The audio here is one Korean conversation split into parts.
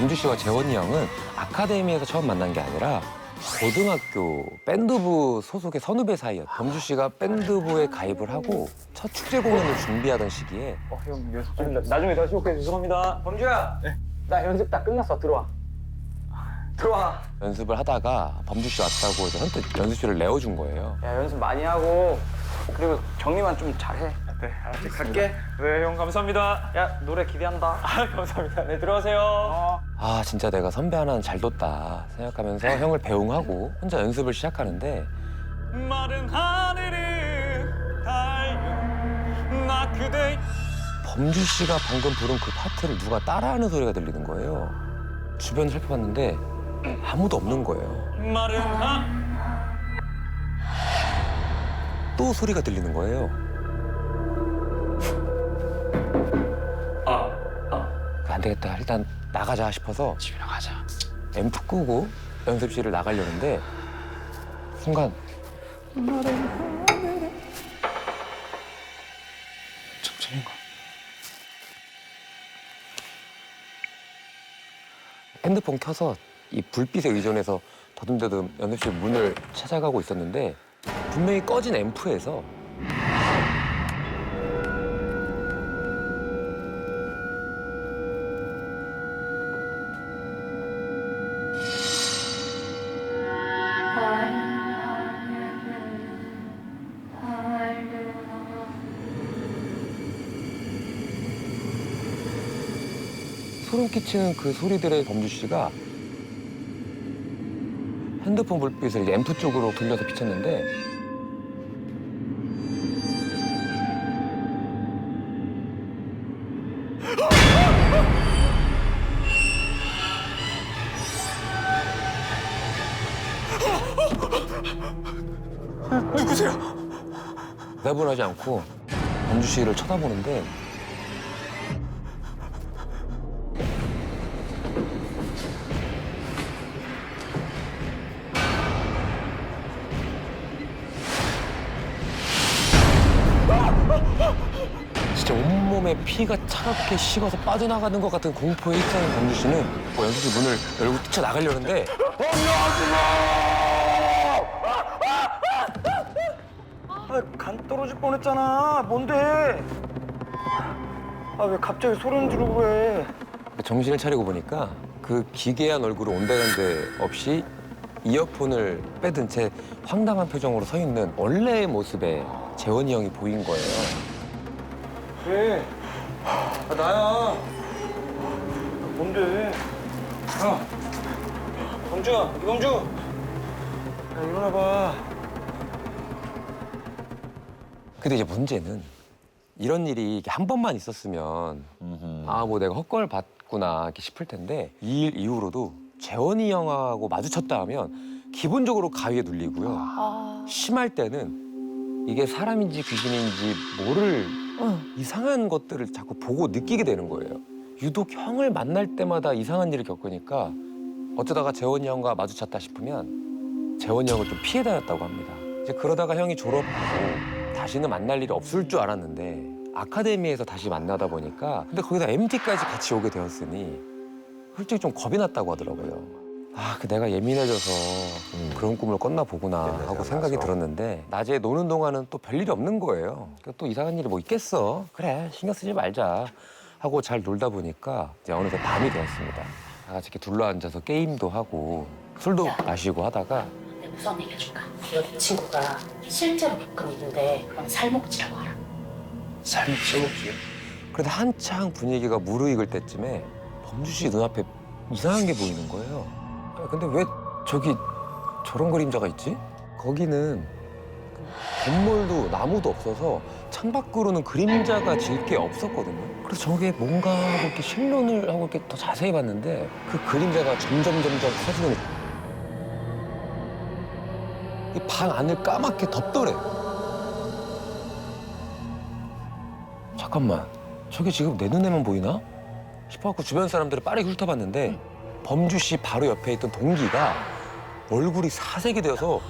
범주 씨와 재원이 형은 아카데미에서 처음 만난 게 아니라 고등학교 밴드부 소속의 선후배 사이였. 범주 씨가 밴드부에 가입을 하고 첫 축제 공연을 준비하던 시기에 형 연습 좀 나중에 다시 올게. 죄송합니다. 범주야. 네. 나 연습 다 끝났어. 들어와. 들어와. 연습을 하다가 범주 씨 왔다고 해서 선뜻 연습실을 내어준 거예요. 야 연습 많이 하고 그리고 정리만 좀 잘해. 네, 알았지. 갈게. 네, 형 감사합니다. 야 노래 기대한다. 아 감사합니다. 네 들어가세요. 아 진짜 내가 선배 하나는 잘 뒀다 생각하면서 형을 배웅하고 혼자 연습을 시작하는데 마른 하늘을 달려 나 그대. 범주 씨가 방금 부른 그 파트를 누가 따라하는 소리가 들리는 거예요. 주변을 살펴봤는데 아무도 없는 거예요. 마른 또 소리가 들리는 거예요. 안 되겠다. 일단 나가자 싶어서 집에 가자. 앰프 끄고 연습실을 나가려는데 순간 천천히 가. 핸드폰 켜서 이 불빛에 의존해서 더듬더듬 연습실 문을 찾아가고 있었는데 분명히 꺼진 앰프에서 소름 끼치는 그 소리들의 범주 씨가 핸드폰 불빛을 이제 앰프 쪽으로 돌려서 비쳤는데 누구세요? 대답을 하지 않고 범주 씨를 쳐다보는데 진짜 온몸에 피가 차갑게 식어서 빠져나가는 것 같은 공포에 휩싸인 범주 씨는 연습실 문을 열고 뛰쳐나가려는데 간 떨어질 뻔했잖아. 뭔데? 아 왜 갑자기 소리를 지르고 그래? 정신을 차리고 보니까 그 기괴한 얼굴을 온데간데 없이 이어폰을 빼든 채 황당한 표정으로 서 있는 원래의 모습의 재원이 형이 보인 거예요. 그래. 아 나야. 뭔데? 야. 범주야, 이범주. 야 일어나봐. 근데 이제 문제는 이런 일이 이렇게 한 번만 있었으면 아 뭐 내가 헛걸 봤구나 이렇게 싶을 텐데 이 일 이후로도 재원이 형하고 마주쳤다 하면 기본적으로 가위에 눌리고요. 심할 때는 이게 사람인지 귀신인지 모를 이상한 것들을 자꾸 보고 느끼게 되는 거예요. 유독 형을 만날 때마다 이상한 일을 겪으니까 어쩌다가 재원이 형과 마주쳤다 싶으면 재원이 형을 좀 피해 다녔다고 합니다. 이제 그러다가 형이 졸업하고 다시는 만날 일이 없을 줄 알았는데 아카데미에서 다시 만나다 보니까 근데 거기다 MT까지 같이 오게 되었으니 솔직히 좀 겁이 났다고 하더라고요. 아, 그 내가 예민해져서 그런 꿈을 꿨나 보구나 하고 생각이 들었는데 낮에 노는 동안은 또 별일이 없는 거예요. 그러니까 또 이상한 일이 뭐 있겠어. 그래, 신경 쓰지 말자 하고 잘 놀다 보니까 이제 어느새 밤이 되었습니다. 다 같이 이렇게 둘러앉아서 게임도 하고 술도 마시고 하다가 내가 무서운 얘기 해줄까? 이 친구가 실제로 겪은 일인데 그건 살목지라고 알아. 살목지요? 그런데 한창 분위기가 무르익을 때쯤에 범주 씨 눈앞에 이상한 게 보이는 거예요. 근데 왜 저기 저런 그림자가 있지? 거기는 건물도 나무도 없어서 창밖으로는 그림자가 질 게 없었거든요. 그래서 저게 뭔가 하고 이렇게 실눈을 하고 이렇게 더 자세히 봤는데 그 그림자가 점점 커지는 이 방 안을 까맣게 덮더래. 잠깐만, 저게 지금 내 눈에만 보이나? 싶어갖고 주변 사람들을 빠르게 훑어봤는데 범주 씨 바로 옆에 있던 동기가 얼굴이 사색이 되어서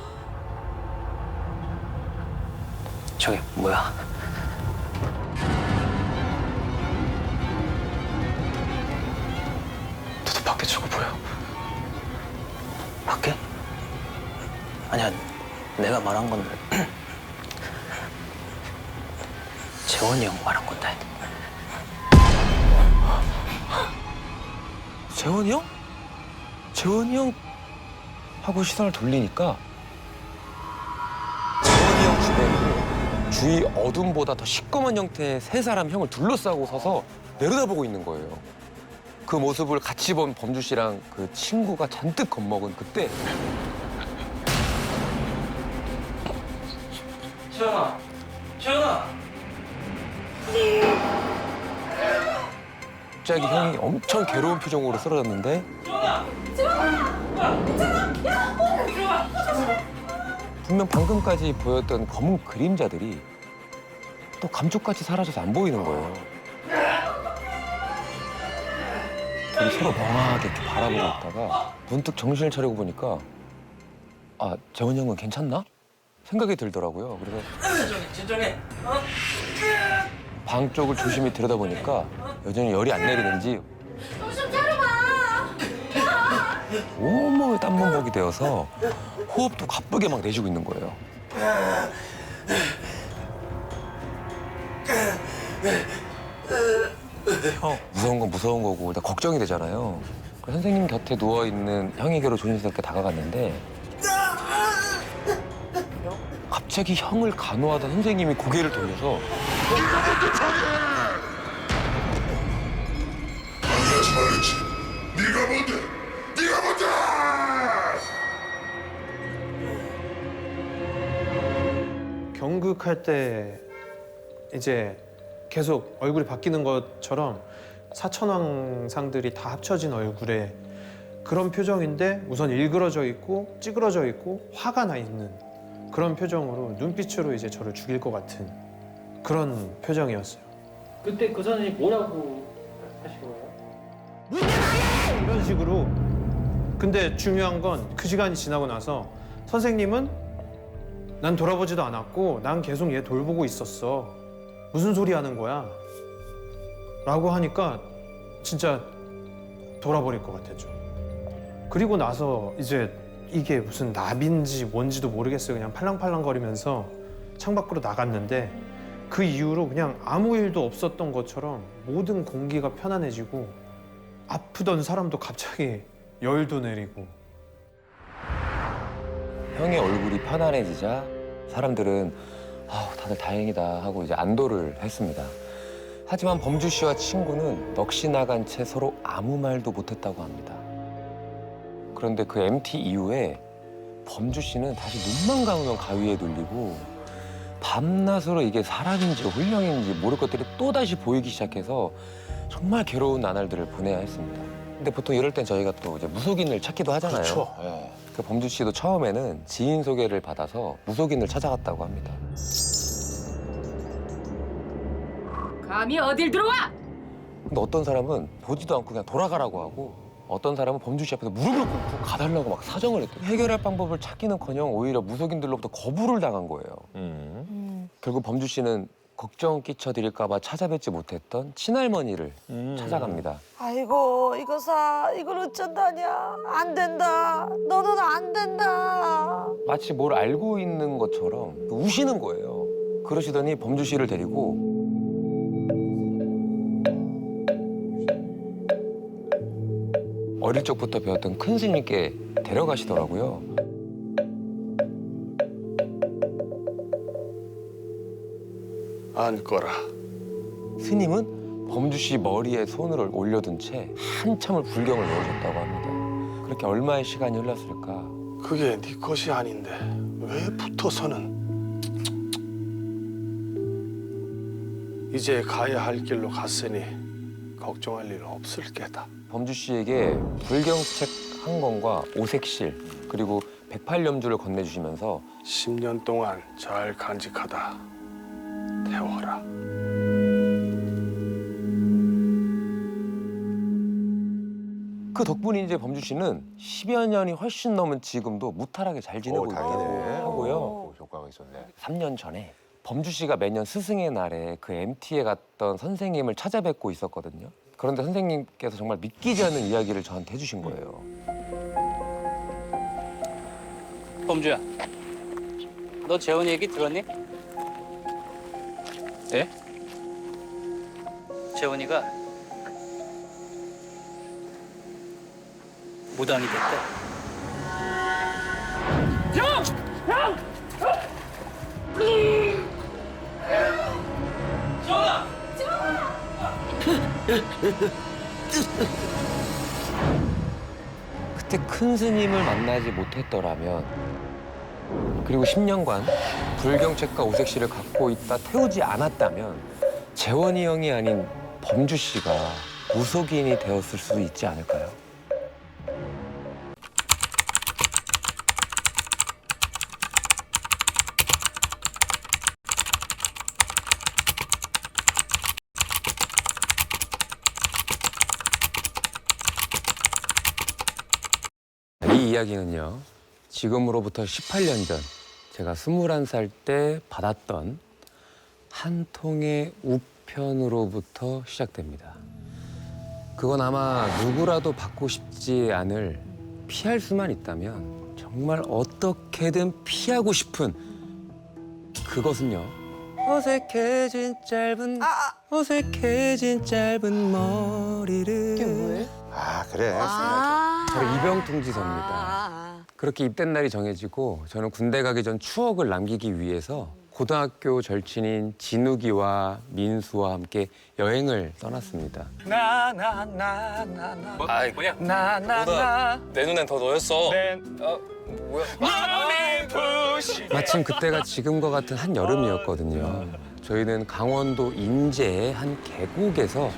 저게 뭐야? 밖에 저거 보여. 밖에? 아니야, 내가 말한 건 재원이 형 말한 건데. 재원이 형? 재원이 형 하고 시선을 돌리니까 재원이 형 주변에 주위 어둠보다 더 시꺼먼 형태의 세 사람 형을 둘러싸고 서서 내려다보고 있는 거예요. 그 모습을 같이 본 범주 씨랑 그 친구가 잔뜩 겁먹은 그때 재원아, 재원아. 갑자기 형이 엄청 괴로운 표정으로 쓰러졌는데 분명 방금까지 보였던 검은 그림자들이 또 감쪽같이 사라져서 안 보이는 거예요. 둘이 서로 멍하게 이렇게 바라보고 있다가 문득 정신을 차리고 보니까 아, 재원이 형은 괜찮나? 생각이 들더라고요. 그래서 진정해. 방 쪽을 조심히 들여다보니까 여전히 열이 안 내리는지 정신 차려봐. 온몸에 땀범벅이 되어서 호흡도 가쁘게 막 내쉬고 있는 거예요. 형, 무서운 건 무서운 거고 일단 걱정이 되잖아요. 그래서 선생님 곁에 누워있는 형에게로 조심스럽게 다가갔는데 갑자기 형을 간호하던 선생님이 고개를 돌려서 말했지. 네가 뭔데? 네가 뭔데? 경극할 때 이제 계속 얼굴이 바뀌는 것처럼 사천왕상들이 다 합쳐진 얼굴에 그런 표정인데 우선 일그러져 있고 찌그러져 있고 화가 나 있는 그런 표정으로 눈빛으로 이제 저를 죽일 것 같은 그런 표정이었어요. 그때 그 선생님 뭐라고 하신 거예요? 이런 식으로. 근데 중요한 건 그 시간이 지나고 나서 선생님은 난 돌아보지도 않았고 난 계속 얘 돌보고 있었어. 무슨 소리 하는 거야? 라고 하니까 진짜 돌아버릴 것 같았죠. 그리고 나서 이제 이게 무슨 납인지 뭔지도 모르겠어요. 그냥 팔랑팔랑거리면서 창밖으로 나갔는데 그 이후로 그냥 아무 일도 없었던 것처럼 모든 공기가 편안해지고 아프던 사람도 갑자기 열도 내리고. 형의 얼굴이 편안해지자 사람들은 아우, 다들 다행이다 하고 이제 안도를 했습니다. 하지만 범주 씨와 친구는 넋이 나간 채 서로 아무 말도 못했다고 합니다. 그런데 그 MT 이후에 범주 씨는 다시 눈만 감으면 가위에 눌리고 밤낮으로 이게 사람인지 혼령인지 모를 것들이 또다시 보이기 시작해서 정말 괴로운 나날들을 보내야 했습니다. 근데 보통 이럴 땐 저희가 또 이제 무속인을 찾기도 하잖아요. 그렇죠. 그 범주 씨도 처음에는 지인 소개를 받아서 무속인을 찾아갔다고 합니다. 감히 어딜 들어와? 근데 어떤 사람은 보지도 않고 그냥 돌아가라고 하고 어떤 사람은 범주 씨 앞에서 무릎을 꿇고 가달라고 막 사정을 했대요. 해결할 방법을 찾기는커녕 오히려 무속인들로부터 거부를 당한 거예요. 결국 범주 씨는 걱정 끼쳐드릴까 봐 찾아뵙지 못했던 친할머니를 찾아갑니다. 아이고 이거사 이걸 어쩐다냐 안 된다 너는 안 된다. 마치 뭘 알고 있는 것처럼 우시는 거예요. 그러시더니 범주 씨를 데리고 어릴 적부터 배웠던 큰 스님께 데려가시더라고요. 앉거라. 스님은 범주 씨 머리에 손을 올려둔 채 한참을 불경을 외우셨다고 합니다. 그렇게 얼마의 시간이 흘렀을까? 그게 네 것이 아닌데 왜 붙어서는? 이제 가야 할 길로 갔으니 걱정할 일 없을 게다. 범주 씨에게 불경책 한 권과 오색실 그리고 108염주를 건네주시면서 10년 동안 잘 간직하다 태워라. 그 덕분인지 범주 씨는 10여 년이 훨씬 넘은 지금도 무탈하게 잘 지내고 있다고요. 효과가 있었네. 3년 전에 범주 씨가 매년 스승의 날에 그 MT에 갔던 선생님을 찾아뵙고 있었거든요. 그런데 선생님께서 정말 믿기지 않는 이야기를 저한테 해주신 거예요. 범주야, 너 재원이 얘기 들었니? 네? 재원이가 무당이 됐대. 그때 큰 스님을 만나지 못했더라면 그리고 10년간 불경책과 오색시를 갖고 있다 태우지 않았다면 재원이 형이 아닌 범주 씨가 무속인이 되었을 수도 있지 않을까요? 이 이야기는요, 지금으로부터 18년 전 제가 21살 때 받았던 한 통의 우편으로부터 시작됩니다. 그건 아마 누구라도 받고 싶지 않을 피할 수만 있다면 정말 어떻게든 피하고 싶은 그것은요. 어색해진 짧은 머리를 이게 뭐예요? 아 그래. 바로 이병통지서입니다. 그렇게 입된 날이 정해지고 저는 군대 가기 전 추억을 남기기 위해서 고등학교 절친인 진욱이와 민수와 함께 여행을 떠났습니다. 아 뭐냐? 나나나 내 눈엔 더 너였어. 뭐야? 마침 그때가 지금과 같은 한 여름이었거든요. 저희는 강원도 인제의 한 계곡에서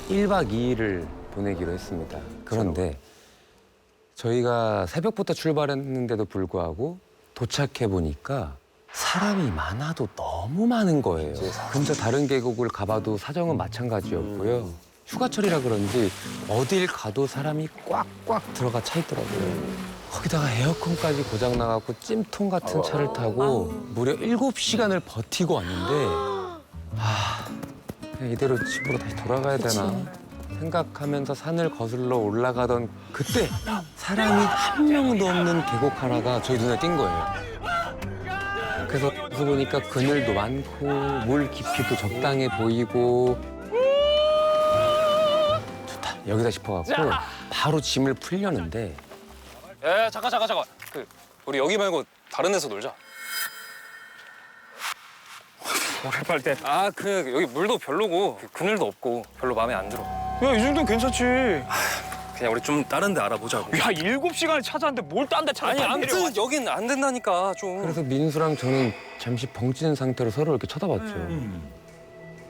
1박 2일을 보내기로 했습니다. 그런데 저희가 새벽부터 출발했는데도 불구하고 도착해 보니까 사람이 많아도 너무 많은 거예요. 근처 다른 계곡을 가봐도 사정은 마찬가지였고요. 휴가철이라 그런지 어딜 가도 사람이 꽉꽉 들어가 차 있더라고요. 거기다가 에어컨까지 고장 나갖고 찜통 같은 차를 타고 무려 7시간을 버티고 왔는데 그냥 이대로 집으로 다시 돌아가야 되나 생각하면서 산을 거슬러 올라가던 그때 사람이 한 명도 없는 계곡 하나가 저희 눈에 띈 거예요. 그래서 가서 보니까 그늘도 많고 물 깊이도 적당해 보이고 좋다 여기다 싶어갖고 바로 짐을 풀려는데 야, 잠깐. 우리 여기 말고 다른 데서 놀자. 빨리 때. 아, 그래. 여기 물도 별로고 그늘도 없고 별로 마음에 안 들어. 야, 이 정도는 괜찮지. 그냥 우리 좀 다른 데 알아보자고. 야, 7시간을 찾았는데 뭘 딴 데 찾아? 아니, 아무튼 여긴 안 된다니까, 좀. 그래서 민수랑 저는 잠시 벙찌는 상태로 서로 이렇게 쳐다봤죠.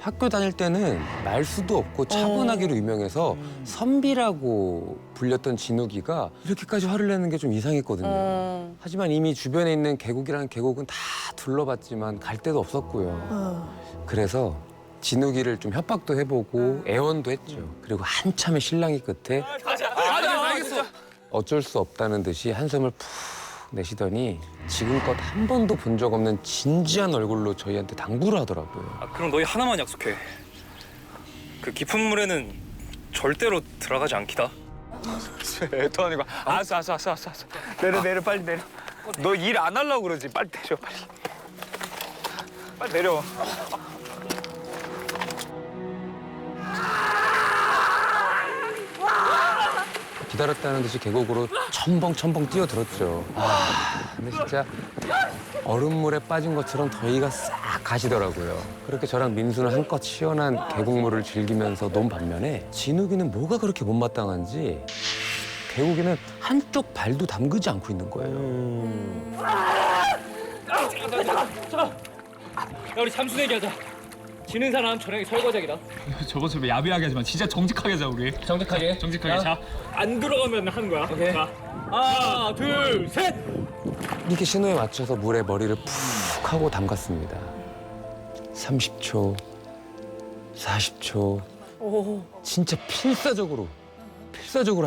학교 다닐 때는 말수도 없고 차분하기로 유명해서 선비라고 불렸던 진욱이가 이렇게까지 화를 내는 게 좀 이상했거든요. 하지만 이미 주변에 있는 계곡이라는 계곡은 다 둘러봤지만 갈 데도 없었고요. 그래서 진욱이를 좀 협박도 해보고 애원도 했죠. 그리고 한참의 실랑이 끝에 알겠어. 어쩔 수 없다는 듯이 한숨을 푹 내쉬더니 지금껏 한 번도 본 적 없는 진지한 얼굴로 저희한테 당부를 하더라고요. 아, 그럼 너희 하나만 약속해. 그 깊은 물에는 절대로 들어가지 않기다. 애도 아니고. 알았어. 내려, 빨리 내려. 너 일 안 하려고 그러지. 빨리 내려, 빨리. 빨리 내려. 기다렸다는 듯이 계곡으로 첨벙첨벙 뛰어들었죠. 근데 진짜 얼음물에 빠진 것처럼 더위가 싹 가시더라고요. 그렇게 저랑 민수는 한껏 시원한 계곡물을 즐기면서 논 반면에 진욱이는 뭐가 그렇게 못마땅한지 계곡에는 한쪽 발도 담그지 않고 있는 거예요. 야, 우리 잠수 내기하자. 지는 사람 저녁에 설거지하기다. 저것을 왜 야비하게 하지만 진짜 정직하게 하자 우리. 정직하게. 자, 안 들어가면 하는 거야. 오케이. 자, 하나, 둘, 셋. 이렇게 신호에 맞춰서 물에 머리를 푹 하고 담갔습니다. 30초, 40초. 진짜 필사적으로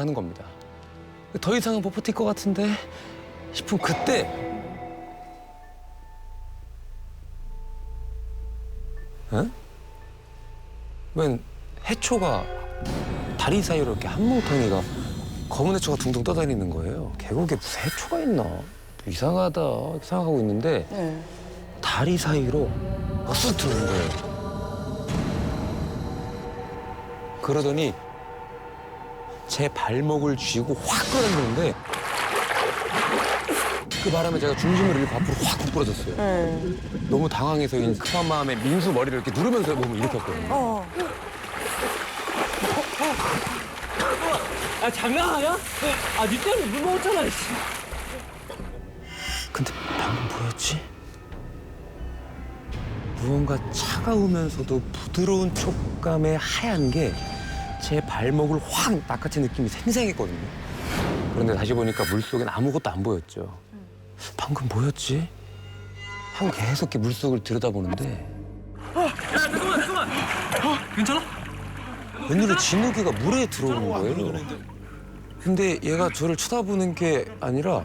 하는 겁니다. 더 이상은 못 버틸 것 같은데 싶은 그때 웬 해초가 다리 사이로 이렇게 한 뭉텅이가 검은 해초가 둥둥 떠다니는 거예요. 계곡에 무슨 해초가 있나? 이상하다 이렇게 생각하고 있는데 다리 사이로 쑥 들어오는 거예요. 그러더니 제 발목을 쥐고 확 끌어당기는데 그 바람에 제가 중심을 잃고 앞으로 확 부러졌어요. 너무 당황해서 급한 마음에 민수 머리를 이렇게 누르면서 몸을 일으켰거든요. 아 장난하냐? 아니 때문에 물 먹었잖아. 씨. 근데 방금 뭐였지? 무언가 차가우면서도 부드러운 촉감의 하얀 게 제 발목을 확 낚아챈 느낌이 생생했거든요. 그런데 다시 보니까 물속엔 아무것도 안 보였죠. 방금 뭐였지? 하고 계속 이렇게 물속을 들여다보는데 잠깐만. 괜찮아? 웬일로 진욱이가 물에 들어오는 거예요. 근데 얘가 저를 쳐다보는 게 아니라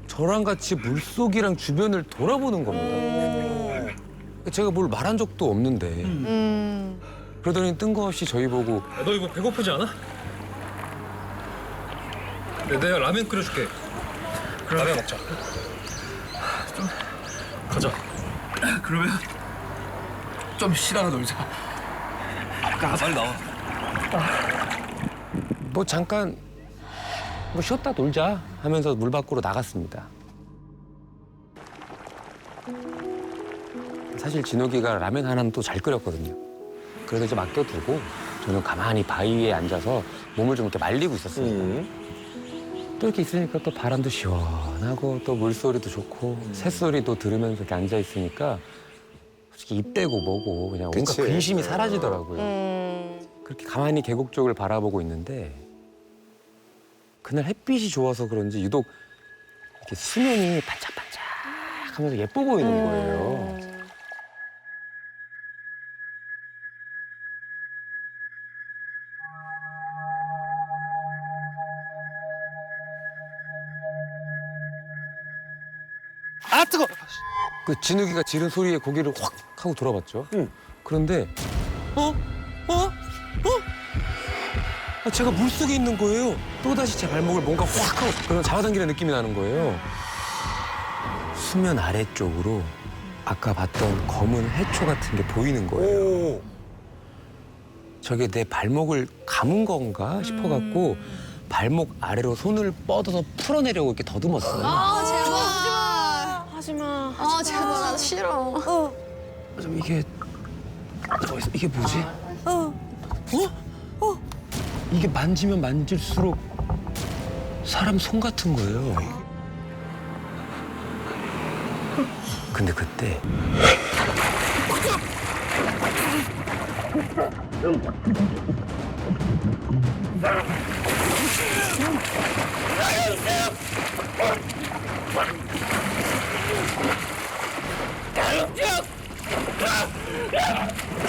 저랑 같이 물속이랑 주변을 돌아보는 겁니다. 제가 뭘 말한 적도 없는데 그러더니 뜬금없이 저희 보고 너 이거 배고프지 않아? 내가 라면 끓여줄게. 라면 먹자. 좀 가자. 그러면 좀 쉬다가 놀자. 빨리 나와. 뭐 잠깐 뭐 쉬었다 놀자 하면서 물 밖으로 나갔습니다. 사실 진욱이가 라면 하나는 또 잘 끓였거든요. 그래서 이제 맡겨두고 저는 가만히 바위에 앉아서 몸을 좀 이렇게 말리고 있었습니다. 또 이렇게 있으니까 또 바람도 시원하고 또 물소리도 좋고 새소리도 들으면서 이렇게 앉아 있으니까 솔직히 입 대고 뭐고 그냥 온갖 그치. 근심이 사라지더라고요. 그렇게 가만히 계곡 쪽을 바라보고 있는데 그날 햇빛이 좋아서 그런지 유독 이렇게 수면이 반짝반짝하면서 예뻐 보이는 거예요. 아 뜨거. 그 진욱이가 지른 소리에 고개를 확 하고 돌아봤죠. 그런데 아, 제가 물속에 있는 거예요. 또다시 제 발목을 뭔가 확 하고 그런 잡아당기는 느낌이 나는 거예요. 수면 아래쪽으로 아까 봤던 검은 해초 같은 게 보이는 거예요. 저게 내 발목을 감은 건가 싶어갖고 발목 아래로 손을 뻗어서 풀어내려고 이렇게 더듬었어요. 아 제발 하지마. 아 제발 나 싫어. 이게 뭐지? 이게 만지면 만질수록 사람 손 같은 거예요. 근데 그때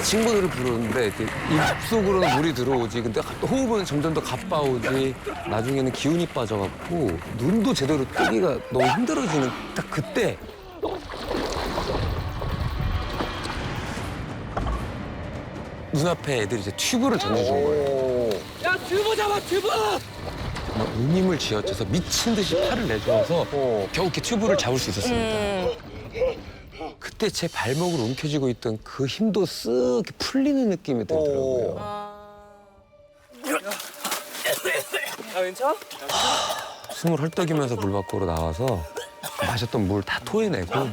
친구들을 부르는데 입속으로는 물이 들어오지. 근데 호흡은 점점 더 가빠오지. 나중에는 기운이 빠져갖고 눈도 제대로 뜨기가 너무 힘들어지는 딱 그때 눈앞에 애들이 이제 튜브를 던져준 거예요. 야 튜브 잡아 튜브. 정말 운임을 쥐어짜서 미친 듯이 팔을 내주어서 겨우 이렇게 튜브를 잡을 수 있었습니다. 그때 제 발목을 움켜쥐고 있던 그 힘도 쓱 이렇게 풀리는 느낌이 들더라고요. 야 괜찮아? 숨을 헐떡이면서 물 밖으로 나와서 마셨던 물 다 토해내고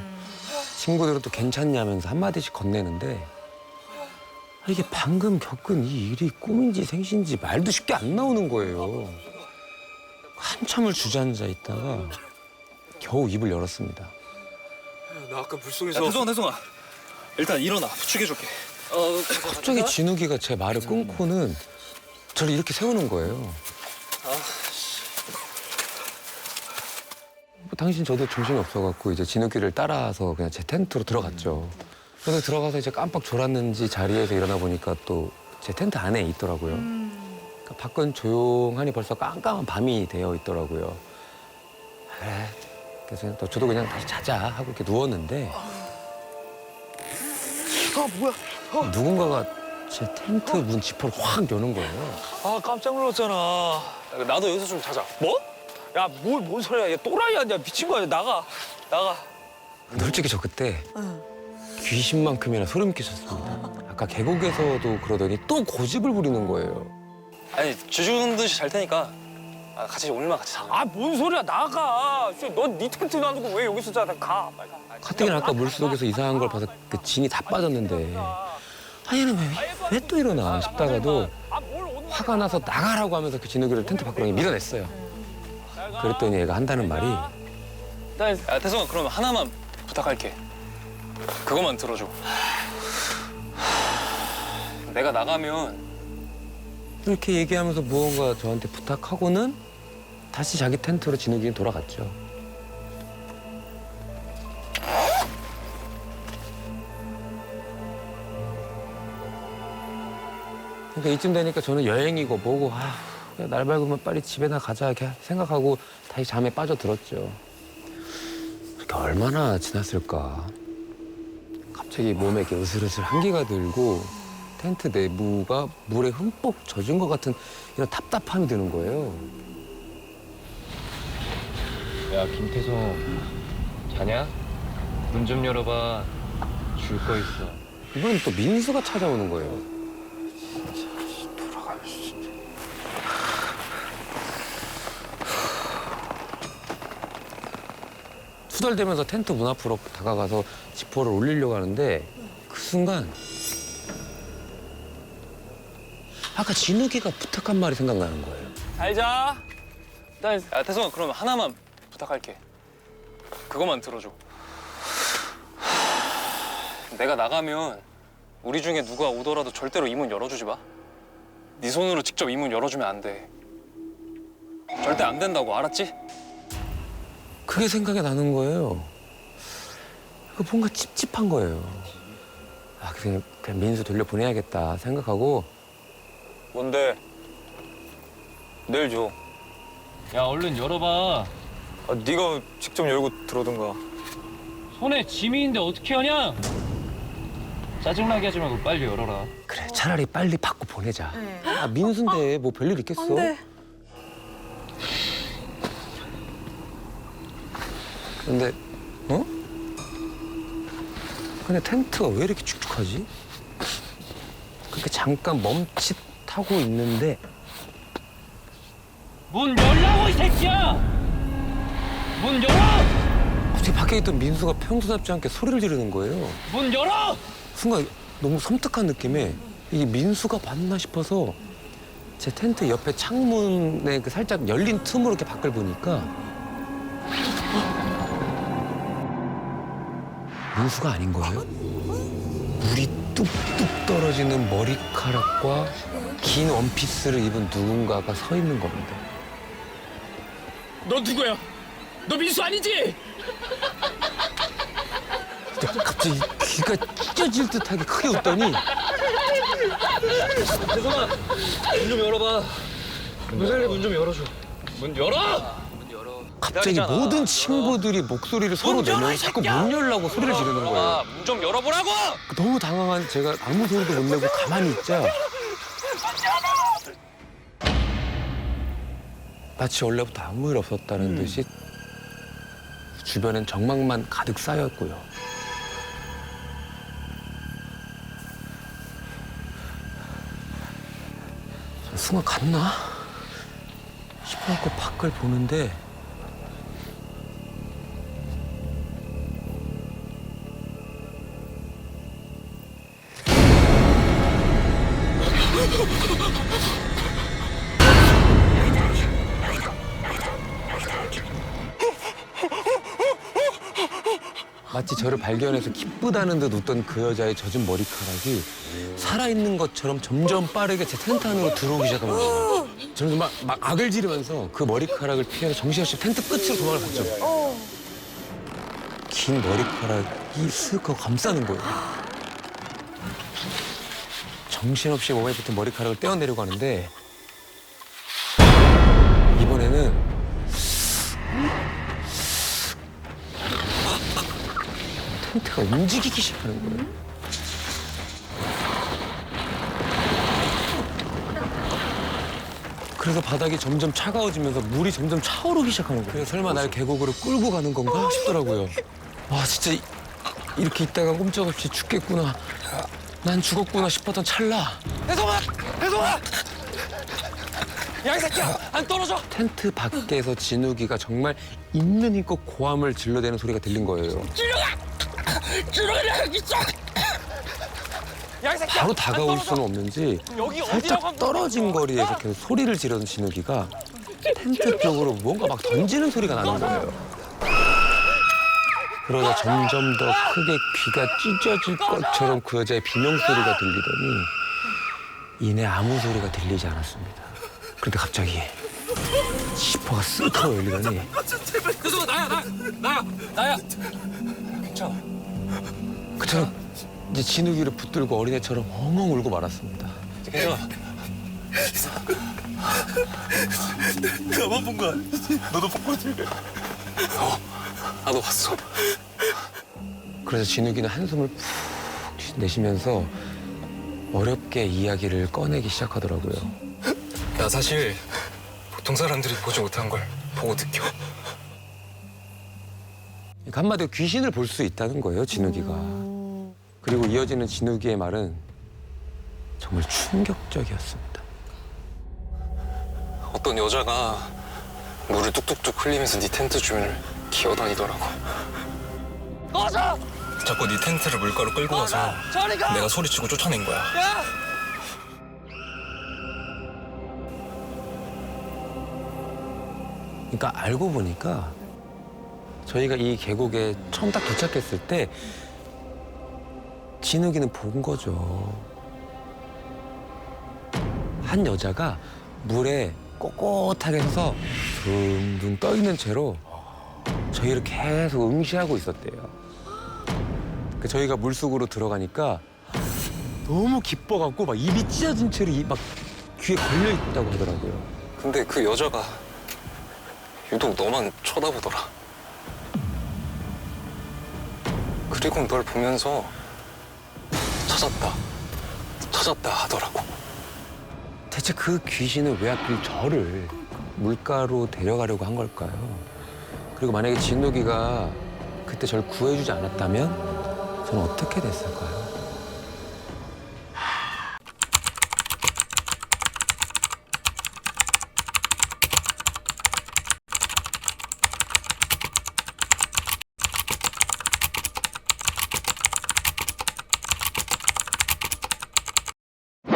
친구들은 또 괜찮냐면서 한마디씩 건네는데 이게 방금 겪은 이 일이 꿈인지 생신지 말도 쉽게 안 나오는 거예요. 한참을 주저앉아 있다가 겨우 입을 열었습니다. 나 아까 물속에서. 대성아. 일단 일어나. 부축해줄게. 갑자기 진욱이가 제 말을 끊고는 저를 이렇게 세우는 거예요. 뭐 당신 저도 정신이 없어갖고 이제 진욱이를 따라서 그냥 제 텐트로 들어갔죠. 그래서 들어가서 이제 깜빡 졸았는지 자리에서 일어나 보니까 또 제 텐트 안에 있더라고요. 그러니까 밖은 조용하니 벌써 깜깜한 밤이 되어 있더라고요. 그래. 그래서 또 저도 그냥 다시 자자 하고 이렇게 누웠는데 누군가가 제 텐트 문 지퍼를 확 여는 거예요. 아 깜짝 놀랐잖아. 나도 여기서 좀 자자. 뭐? 야 뭔 소리야? 얘 또라이 아니야? 미친 거 아니야? 나가. 솔직히 저 그때 귀신만큼이나 소름 끼쳤습니다. 아까 계곡에서도 그러더니 또 고집을 부리는 거예요. 아니 주주는 듯이 잘 테니까 같이 오늘만 같이 자. 아 뭔 소리야? 나가. 넌네 텐트 놔두고 왜 여기서 자? 가. 빨리 가. 가뜩이나 아까 물속에서 이상한 걸 봐서 그 진이 다 빠졌는데 아니 얘는 왜 또 이러나 싶다가도 화가 나서 나가라고 하면서 그 진욱이를 텐트 밖으로 밀어냈어요. 그랬더니 얘가 한다는 말이 야 태성아 그럼 하나만 부탁할게. 그것만 들어줘. 내가 나가면 이렇게 얘기하면서 무언가 저한테 부탁하고는 다시 자기 텐트로 진욱이는 돌아갔죠. 그러니까 이쯤 되니까 저는 여행이고 뭐고 그냥 날 밝으면 빨리 집에나 가자 이렇게 생각하고 다시 잠에 빠져들었죠. 그렇게 얼마나 지났을까. 갑자기 몸에 이렇게 으슬으슬 한기가 들고 텐트 내부가 물에 흠뻑 젖은 것 같은 이런 답답함이 드는 거예요. 야 김태성 자냐? 문 좀 열어봐. 줄 거 있어. 이번엔 또 민수가 찾아오는 거예요. 투덜대면서 텐트 문 앞으로 다가가서 지퍼를 올리려고 하는데 그 순간 아까 진욱이가 부탁한 말이 생각나는 거예요. 잘 자. 야 태성아 그럼 하나만 부탁할게. 그것만 들어줘. 내가 나가면 우리 중에 누가 오더라도 절대로 이 문 열어주지 마. 네 손으로 직접 이 문 열어주면 안 돼. 절대 안 된다고 알았지? 그게 생각이 나는 거예요. 그 뭔가 찝찝한 거예요. 그냥 민수 돌려보내야겠다 생각하고 뭔데? 내일 줘. 야 얼른 열어봐. 네가 직접 열고 들어오든가. 손에 짐이 있는데 어떻게 하냐? 짜증나게 하지 말고 빨리 열어라. 그래 차라리 빨리 받고 보내자. 민수인데 뭐 별일 있겠어? 안 돼. 근데 근데 텐트가 왜 이렇게 축축하지? 그렇게 잠깐 멈칫하고 있는데 문 열라고 이 새끼야! 문 열어! 갑자기 밖에 있던 민수가 평소답지 않게 소리를 지르는 거예요. 문 열어! 순간 너무 섬뜩한 느낌에 이게 민수가 봤나 싶어서 제 텐트 옆에 창문에 그 살짝 열린 틈으로 이렇게 밖을 보니까 민수가 아닌 거예요. 물이 뚝뚝 떨어지는 머리카락과 긴 원피스를 입은 누군가가 서 있는 겁니다. 너 누구야? 너 민수 아니지? 갑자기 귀가 찢어질 듯하게 크게 웃더니 태성아 문 좀 열어봐. 문 좀 열어줘. 문 열어! 갑자기 모든 친구들이 목소리를 서로 내면서 자꾸 문 열라고 소리를 지르는 거예요. 문 좀 열어보라고! 너무 당황한 제가 아무 소리도 못 내고 가만히 있자 마치 원래부터 아무 일 없었다는 듯이 주변엔 정막만 가득 쌓였고요. 순간 갔나? 싶어갖고 밖을 보는데 마치 저를 발견해서 기쁘다는 듯 웃던 그 여자의 젖은 머리카락이 살아있는 것처럼 점점 빠르게 제 텐트 안으로 들어오기 시작한 거예요. 저는 막 악을 지르면서 그 머리카락을 피해서 정신없이 텐트 끝으로 도망을 갔죠. 긴 머리카락이 스쳐 감싸는 거예요. 정신없이 몸에 붙은 머리카락을 떼어내려고 하는데 이번에는 텐트가 움직이기 시작하는 거예요. 그래서 바닥이 점점 차가워지면서 물이 점점 차오르기 시작한 거예요. 그래서 설마 날 계곡으로 끌고 가는 건가 싶더라고요. 와 진짜 이렇게 있다가 꼼짝없이 죽겠구나. 난 죽었구나 싶었던 찰나. 혜성아! 혜성아! 야 이 새끼야! 안 떨어져! 텐트 밖에서 진욱이가 정말 있는 힘껏 고함을 질러대는 소리가 들린 거예요. 바로 다가올 수는 없는지 살짝 떨어진 거리에서 계속 소리를 지르는 진욱이가 텐트 쪽으로 뭔가 막 던지는 소리가 나는 거예요. 그러다 점점 더 크게 귀가 찢어질 것처럼 그 여자의 비명소리가 들리더니 이내 아무 소리가 들리지 않았습니다. 그런데 갑자기 지퍼가 쓱 하고 열리더니 혜성아 나야. 괜찮아. 그처럼 이제 진욱이를 붙들고 어린애처럼 엉엉 울고 말았습니다. 혜성아. 나만 본 거 아니야? 너도 본 거지? 나도 봤어. 그래서 진욱이는 한숨을 푹 내쉬면서 어렵게 이야기를 꺼내기 시작하더라고요. 나 사실 보통 사람들이 보지 못한 걸 보고 느껴. 그러니까 한마디로 귀신을 볼 수 있다는 거예요, 진욱이가. 그리고 이어지는 진욱이의 말은 정말 충격적이었습니다. 어떤 여자가 물을 뚝뚝뚝 흘리면서 네 텐트 주변을 기어다니더라고. 자꾸 네 텐트를 물가로 끌고 가서 내가 소리치고 쫓아낸 거야. 그러니까 알고 보니까 저희가 이 계곡에 처음 딱 도착했을 때 진욱이는 본 거죠. 한 여자가 물에 꼿꼿하게 서서 둥둥 떠 있는 채로 저희를 계속 응시하고 있었대요. 저희가 물속으로 들어가니까 너무 기뻐갖고 막 입이 찢어진 채로 막 귀에 걸려 있다고 하더라고요. 근데 그 여자가 유독 너만 쳐다보더라. 그리고 널 보면서 찾았다 하더라고. 대체 그 귀신은 왜 하필 저를 물가로 데려가려고 한 걸까요? 그리고 만약에 진욱이가 그때 저를 구해주지 않았다면 저는 어떻게 됐을까요?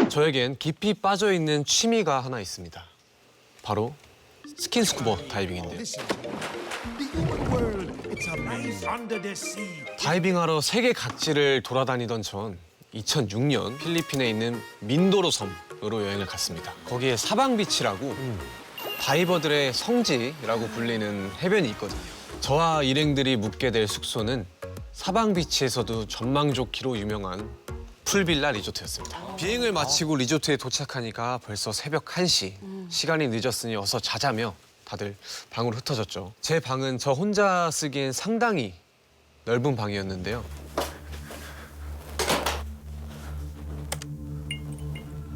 저에겐 깊이 빠져있는 취미가 하나 있습니다. 바로 스킨스쿠버 다이빙인데요. 다이빙하러 세계 각지를 돌아다니던 전 2006년 필리핀에 있는 민도로 섬으로 여행을 갔습니다. 거기에 사방비치라고 다이버들의 성지라고 불리는 해변이 있거든요. 저와 일행들이 묵게 될 숙소는 사방비치에서도 전망 좋기로 유명한 풀빌라 리조트였습니다. 비행을 마치고 리조트에 도착하니까 벌써 새벽 1시. 시간이 늦었으니 어서 자자며 다들 방으로 흩어졌죠. 제 방은 저 혼자 쓰기엔 상당히 넓은 방이었는데요.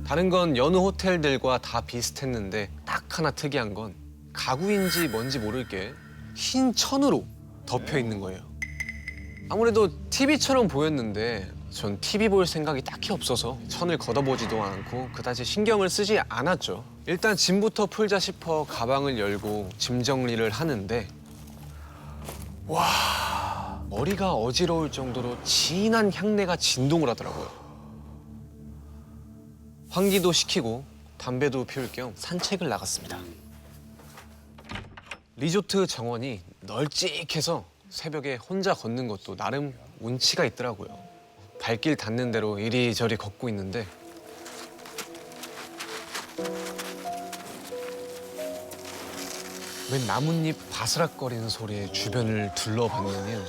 다른 건 여느 호텔들과 다 비슷했는데 딱 하나 특이한 건 가구인지 뭔지 모를 게 흰 천으로 덮여 있는 거예요. 아무래도 TV처럼 보였는데 전 TV 볼 생각이 딱히 없어서 천을 걷어보지도 않고 그다지 신경을 쓰지 않았죠. 일단 짐부터 풀자 싶어 가방을 열고 짐 정리를 하는데 와, 머리가 어지러울 정도로 진한 향내가 진동을 하더라고요. 환기도 시키고 담배도 피울 겸 산책을 나갔습니다. 리조트 정원이 널찍해서 새벽에 혼자 걷는 것도 나름 운치가 있더라고요. 발길 닿는 대로 이리저리 걷고 있는데 웬 나뭇잎 바스락거리는 소리에 주변을 둘러봤더니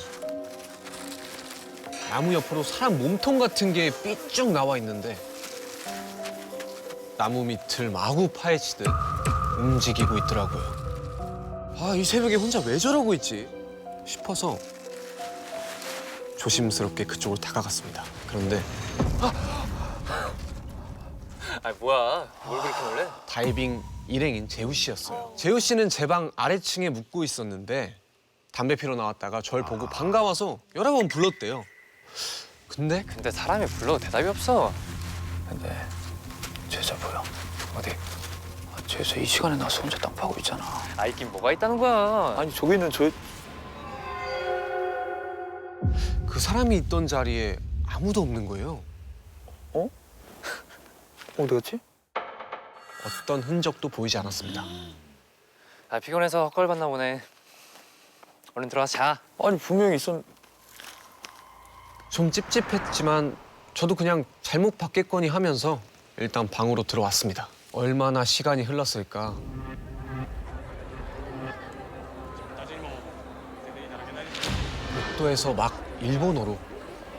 나무 옆으로 사람 몸통 같은 게 삐쭉 나와 있는데 나무 밑을 마구 파헤치듯 움직이고 있더라고요. 아, 이 새벽에 혼자 왜 저러고 있지 싶어서 조심스럽게 그쪽으로 다가갔습니다. 그런데 아 뭐야? 뭘 그렇게 놀래? 다이빙 일행인 재우 씨였어요. 재우 씨는 제 방 아래층에 묵고 있었는데 담배 피러 나왔다가 절 보고 반가워서 여러 번 불렀대요. 근데 근데 사람이 불러도 대답이 없어. 근데 제자 보여. 어디? 제자 이 시간에 나서 혼자 땅 파고 있잖아. 아 있긴 뭐가 있다는 거야. 아니 저기는 그 사람이 있던 자리에 아무도 없는 거예요. 어디 갔지? 어떤 흔적도 보이지 않았습니다. 아 피곤해서 헛걸 봤나 보네. 얼른 들어가서 자. 아니 분명히 있었. 좀 찝찝했지만 저도 그냥 잘못 받겠거니 하면서 일단 방으로 들어왔습니다. 얼마나 시간이 흘렀을까. 복도에서 막 일본어로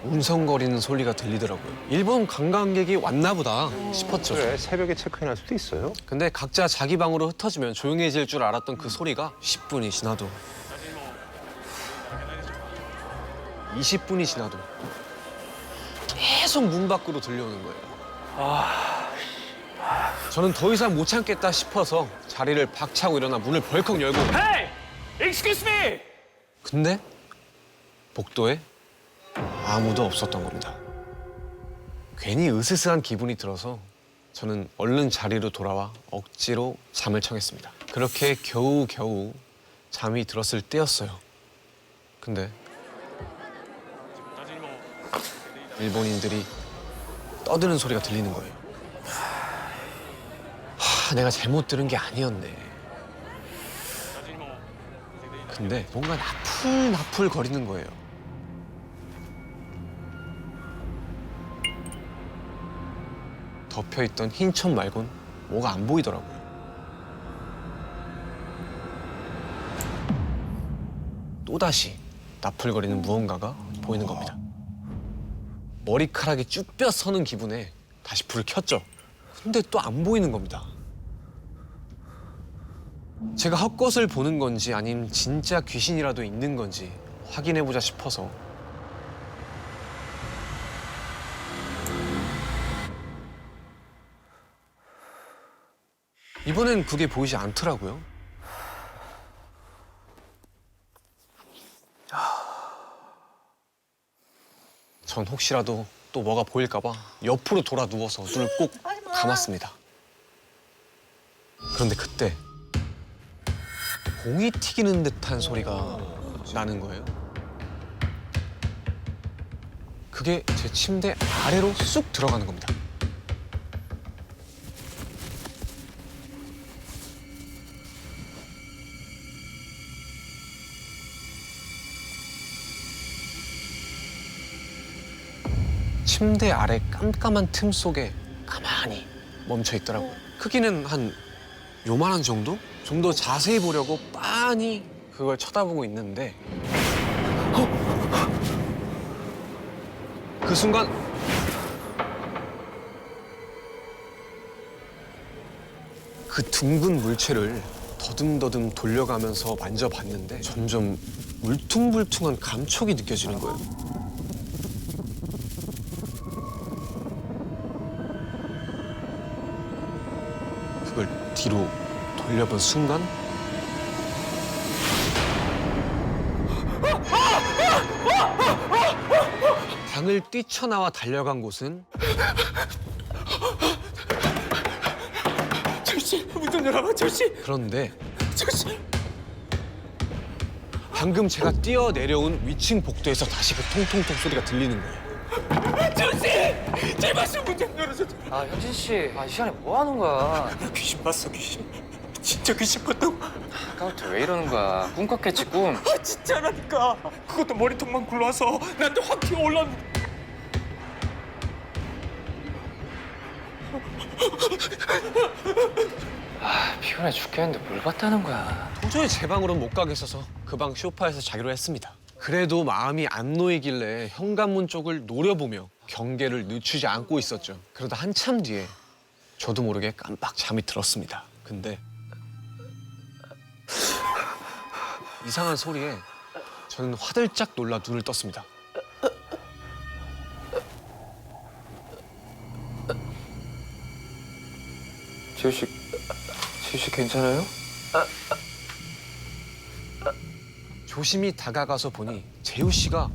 웅성거리는 소리가 들리더라고요. 일본 관광객이 왔나 보다 싶었죠. 그래, 새벽에 체크인할 수도 있어요. 근데 각자 자기 방으로 흩어지면 조용해질 줄 알았던 그 소리가 10분이 지나도 20분이 지나도 계속 문 밖으로 들려오는 거예요. 저는 더 이상 못 참겠다 싶어서 자리를 박차고 일어나 문을 벌컥 열고 Hey! Excuse me! 근데 복도에 아무도 없었던 겁니다. 괜히 으스스한 기분이 들어서 저는 얼른 자리로 돌아와 억지로 잠을 청했습니다. 그렇게 겨우겨우 잠이 들었을 때였어요. 근데 일본인들이 떠드는 소리가 들리는 거예요. 내가 잘못 들은 게 아니었네. 근데 뭔가 나풀나풀 거리는 거예요. 덮여있던 흰 천 말곤 뭐가 안 보이더라고요. 또다시 나풀거리는 무언가가 보이는 겁니다. 머리카락이 쭉 뼈 서는 기분에 다시 불을 켰죠. 근데 또 안 보이는 겁니다. 제가 헛것을 보는 건지 아님 진짜 귀신이라도 있는 건지 확인해보자 싶어서 이번엔 그게 보이지 않더라고요. 전 혹시라도 또 뭐가 보일까 봐 옆으로 돌아 누워서 눈을 꼭 감았습니다. 그런데 그때 공이 튀기는 듯한 소리가 나는 거예요. 그게 제 침대 아래로 쑥 들어가는 겁니다. 침대 아래 깜깜한 틈 속에 가만히 멈춰 있더라고요. 크기는 한 요만한 정도? 좀 더 자세히 보려고 빤히 그걸 쳐다보고 있는데 그 순간 그 둥근 물체를 더듬더듬 돌려가면서 만져봤는데 점점 울퉁불퉁한 감촉이 느껴지는 거예요. 그걸 뒤로 돌려본 순간 방을 뛰쳐나와 달려간 곳은 절씨 문 좀 열어봐 절씨. 그런데 절씨. 방금 제가 뛰어내려온 위층 복도에서 다시 그 통통통 소리가 들리는 거예요. 절씨 제발 문 좀 열어줘. 아 현진 씨, 이 시간에 뭐 하는 거야? 나 귀신 봤어 귀신. 진짜 귀신 봤다고. 아까부터 왜 이러는 거야? 꿈 꿨겠지 꿈. 진짜라니까. 그것도 머리통만 굴러와서 나한테 확 튀어 올랐는데. 피곤해 죽겠는데 뭘 봤다는 거야? 도저히 제 방으로는 못 가겠어서 그 방 소파에서 자기로 했습니다. 그래도 마음이 안 놓이길래 현관문 쪽을 노려보며 경계를 늦추지 않고 있었죠. 그러다 한참 뒤에 저도 모르게 깜빡 잠이 들었습니다. 근데 이상한 소리에 저는 화들짝 놀라 눈을 떴습니다. 지우 씨 괜찮아요? 조심히 다가가서 보니 재우 씨가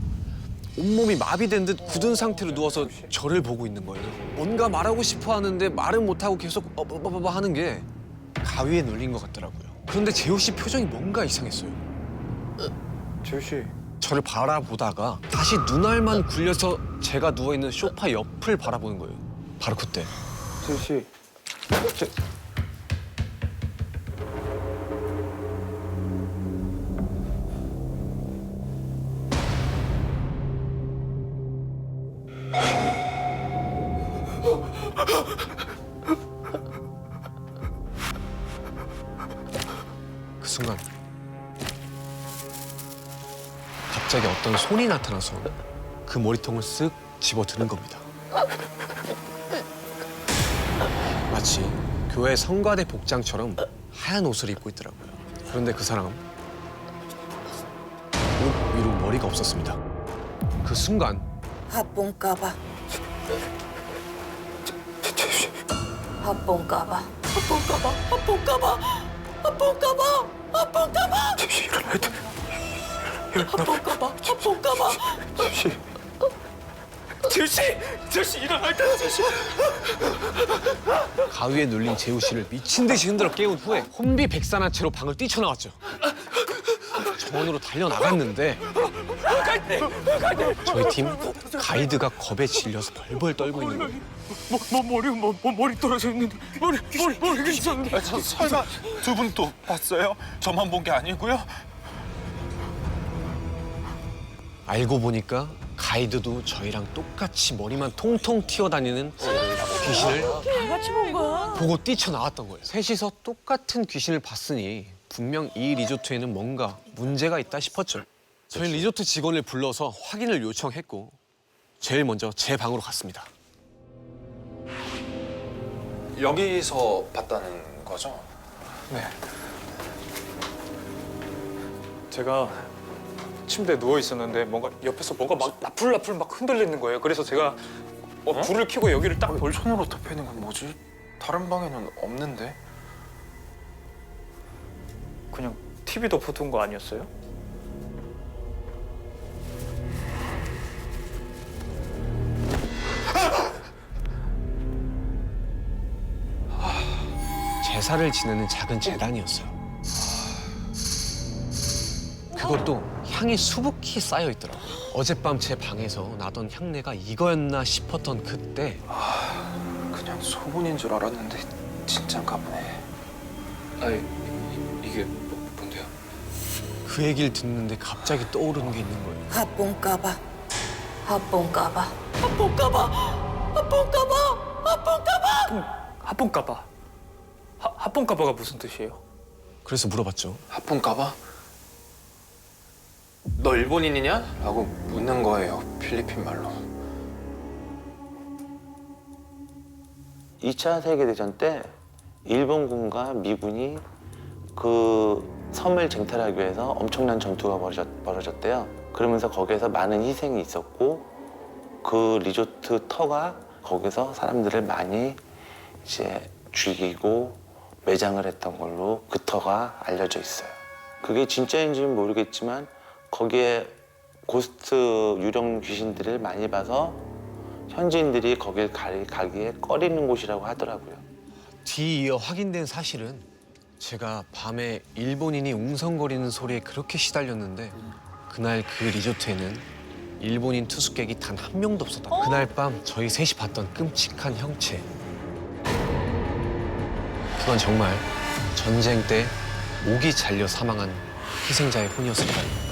온몸이 마비된 듯 굳은 상태로 누워서 저를 보고 있는 거예요. 뭔가 말하고 싶어 하는데 말은 못하고 계속 하는 게 가위에 눌린 것 같더라고요. 그런데 재우 씨 표정이 뭔가 이상했어요. 지우 씨. 저를 바라보다가 다시 눈알만 굴려서 제가 누워있는 소파 옆을 바라보는 거예요. 바로 그때. 지우 씨. 그 순간 갑자기 어떤 손이 나타나서 그 머리통을 쓱 집어드는 겁니다. 마치 교회 성가대 복장처럼 하얀 옷을 입고 있더라고요. 그런데 그 사람 옷 위로 머리가 없었습니다. 그 순간 바쁜가봐. 바쁜가봐. 바쁜가봐. 바쁜가봐. 바쁜가봐. 바쁜가봐. 지우 씨 일어나야 돼. 바쁜가봐. 바쁜가봐. 지우 씨 일어날 때. 지우 씨. 가위에 눌린 재우 씨를 미친 듯이 흔들어 깨운 후에 혼비백산한 채로 방을 뛰쳐나왔죠. 정원으로 달려나갔는데 저희 팀 가이드가 겁에 질려서 벌벌 떨고 있는 거예요. 머리 떨어져 있는데 머리가 있었는데. 설마 두 분 또 봤어요? 저만 본 게 아니고요? 알고 보니까 가이드도 저희랑 똑같이 머리만 통통 튀어다니는 귀신을 다 같이 본 거야? 보고 뛰쳐나왔던 거예요. 셋이서 똑같은 귀신을 봤으니 분명 이 리조트에는 뭔가 문제가 있다 싶었죠. 저희 리조트 직원을 불러서 확인을 요청했고 제일 먼저 제 방으로 갔습니다. 여기서 봤다는 거죠? 네. 제가 침대에 누워 있었는데 뭔가 옆에서 뭔가 막 나풀나풀 막 흔들리는 거예요. 그래서 제가 불을 켜고 여기를 딱 볼. 손으로 덮여있는 건 뭐지? 다른 방에는 없는데? 그냥 TV 덮어둔 거 아니었어요? 제사를 지내는 작은 제단이었어요. 그것도 향이 수북히 쌓여 있더라고요. 어젯밤 제 방에서 나던 향내가 이거였나 싶었던 그때 그냥 소문인 줄 알았는데 진짠가 보네. 이게 뭔데요? 그 얘기를 듣는데 갑자기 떠오르는 게 있는 거예요. 바쁜가봐. 바쁜가봐. 바쁜가봐. 바쁜가봐. 바쁜가봐. 합본가봐. 합본가봐가 무슨 뜻이에요? 그래서 물어봤죠. 하품까봐? 너 일본인이냐? 라고 묻는 거예요, 필리핀 말로. 2차 세계대전 때 일본군과 미군이 그 섬을 쟁탈하기 위해서 엄청난 전투가 벌어졌대요. 그러면서 거기에서 많은 희생이 있었고 그 리조트 터가 거기서 사람들을 많이 이제 죽이고 매장을 했던 걸로 그 터가 알려져 있어요. 그게 진짜인지는 모르겠지만 거기에 고스트 유령 귀신들을 많이 봐서 현지인들이 거길 가기에 꺼리는 곳이라고 하더라고요. 뒤이어 확인된 사실은 제가 밤에 일본인이 웅성거리는 소리에 그렇게 시달렸는데 그날 그 리조트에는 일본인 투숙객이 단 한 명도 없었다. 그날 밤 저희 셋이 봤던 끔찍한 형체. 그건 정말 전쟁 때 목이 잘려 사망한 희생자의 혼이었을까요?